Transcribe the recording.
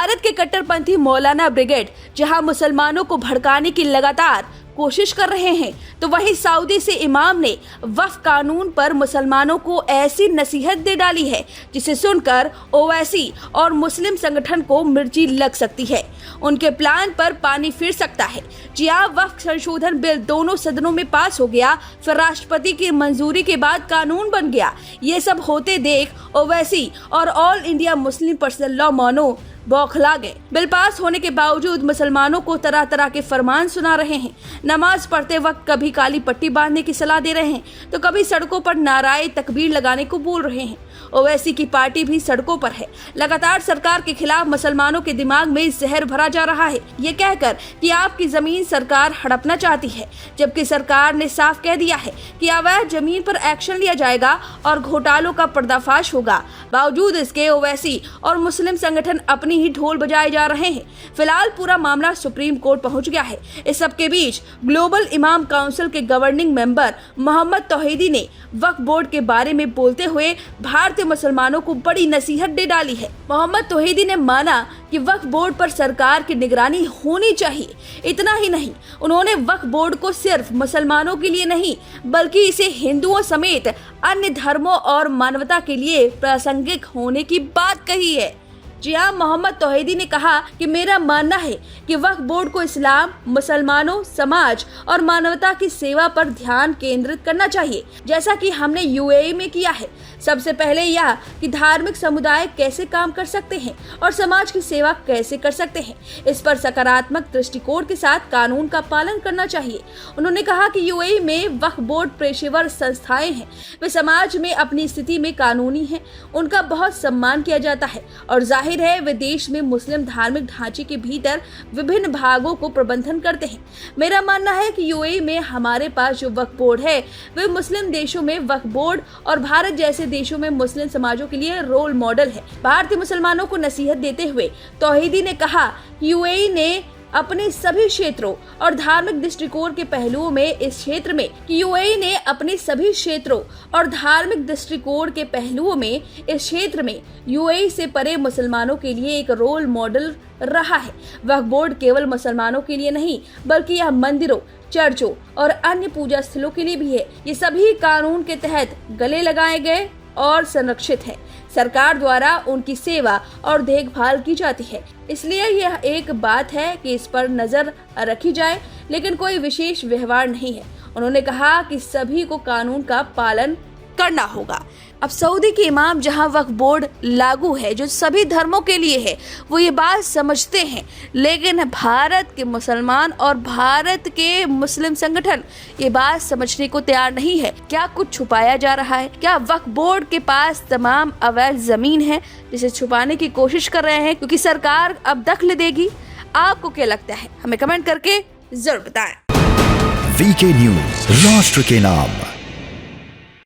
भारत के कट्टरपंथी मौलाना ब्रिगेड जहां मुसलमानों को भड़काने की लगातार कोशिश कर रहे हैं, तो वहीं सऊदी से इमाम ने वक्फ कानून पर मुसलमानों को ऐसी नसीहत दे डाली है जिसे सुनकर ओवैसी और मुस्लिम संगठन को मिर्ची लग सकती है। उनके प्लान पर पानी फिर सकता है। जी हाँ, वक्फ संशोधन बिल दोनों सदनों में पास हो गया, फिर राष्ट्रपति की मंजूरी के बाद कानून बन गया। ये सब होते देख ओवैसी और all India Muslim personal law mono बौखला गए। बिल पास होने के बावजूद मुसलमानों को तरह तरह के फरमान सुना रहे हैं। नमाज पढ़ते वक्त कभी काली पट्टी बांधने की सलाह दे रहे हैं, तो कभी सड़कों पर नाराए तकबीर लगाने को बोल रहे हैं। ओवैसी की पार्टी भी सड़कों पर है। लगातार सरकार के खिलाफ मुसलमानों के दिमाग में जहर भरा जा रहा है, ये कहकर कि आपकी जमीन सरकार हड़पना चाहती है, जबकि सरकार ने साफ कह दिया है कि अवैध जमीन पर एक्शन लिया जाएगा और घोटालों का पर्दाफाश होगा। बावजूद इसके ओवैसी और मुस्लिम संगठन अपनी ही ढोल बजाए जा रहे हैं। फिलहाल पूरा मामला सुप्रीम कोर्ट पहुंच गया है। इस सब के बीच ग्लोबल इमाम काउंसिल के गवर्निंग मेंबर मोहम्मद तौहीदी ने वक्फ बोर्ड के बारे में बोलते हुए भारतीय मुसलमानों को बड़ी नसीहत दे डाली है। मोहम्मद तौहीदी ने माना कि वक्फ बोर्ड पर सरकार की निगरानी होनी चाहिए। इतना ही नहीं, उन्होंने वक्फ बोर्ड को सिर्फ मुसलमानों के लिए नहीं बल्कि इसे हिंदुओं समेत अन्य धर्मों और मानवता के लिए प्रासंगिक होने की बात कही है। जी हाँ, मोहम्मद तौहीदी ने कहा कि मेरा मानना है कि वक्फ बोर्ड को इस्लाम, मुसलमानों, समाज और मानवता की सेवा पर ध्यान केंद्रित करना चाहिए, जैसा कि हमने यूएई में किया है। सबसे पहले यह कि धार्मिक समुदाय कैसे काम कर सकते हैं और समाज की सेवा कैसे कर सकते हैं, इस पर सकारात्मक दृष्टिकोण के साथ कानून का पालन करना चाहिए। उन्होंने कहा कि यूएई में वक्फ बोर्ड पेशेवर संस्थाएं हैं, वे समाज में अपनी स्थिति में कानूनी हैं, उनका बहुत सम्मान किया जाता है और जाहिर है वे देश में मुस्लिम धार्मिक ढांचे के भीतर विभिन्न भागों को प्रबंधन करते हैं। मेरा मानना है कि यूएई में हमारे पास जो वक्फ बोर्ड है वे मुस्लिम देशों में वक्फ बोर्ड और भारत जैसे देशों में मुस्लिम समाजों के लिए रोल मॉडल है। भारतीय मुसलमानों को नसीहत देते हुए तौहीदी ने कहा कि यूएई ने अपने सभी क्षेत्रों और धार्मिक दृष्टिकोण के पहलुओं में इस क्षेत्र में यूएई से परे मुसलमानों के लिए एक रोल मॉडल रहा है। वक्फ बोर्ड केवल मुसलमानों के लिए नहीं बल्कि यह मंदिरों, चर्चों और अन्य पूजा स्थलों के लिए भी है। ये सभी कानून के तहत गले लगाए गए और संरक्षित है। सरकार द्वारा उनकी सेवा और देखभाल की जाती है, इसलिए यह एक बात है कि इस पर नजर रखी जाए, लेकिन कोई विशेष व्यवहार नहीं है। उन्होंने कहा कि सभी को कानून का पालन करना होगा। अब सऊदी के इमाम जहां वक्फ बोर्ड लागू है जो सभी धर्मों के लिए है, वो ये बात समझते हैं, लेकिन भारत के मुसलमान और भारत के मुस्लिम संगठन ये बात समझने को तैयार नहीं है। क्या कुछ छुपाया जा रहा है? क्या वक्फ बोर्ड के पास तमाम अवैध जमीन है जिसे छुपाने की कोशिश कर रहे हैं क्योंकि सरकार अब दखल देगी? आपको क्या लगता है? हमें कमेंट करके जरूर बताएं। वीके न्यूज, राष्ट्र के नाम।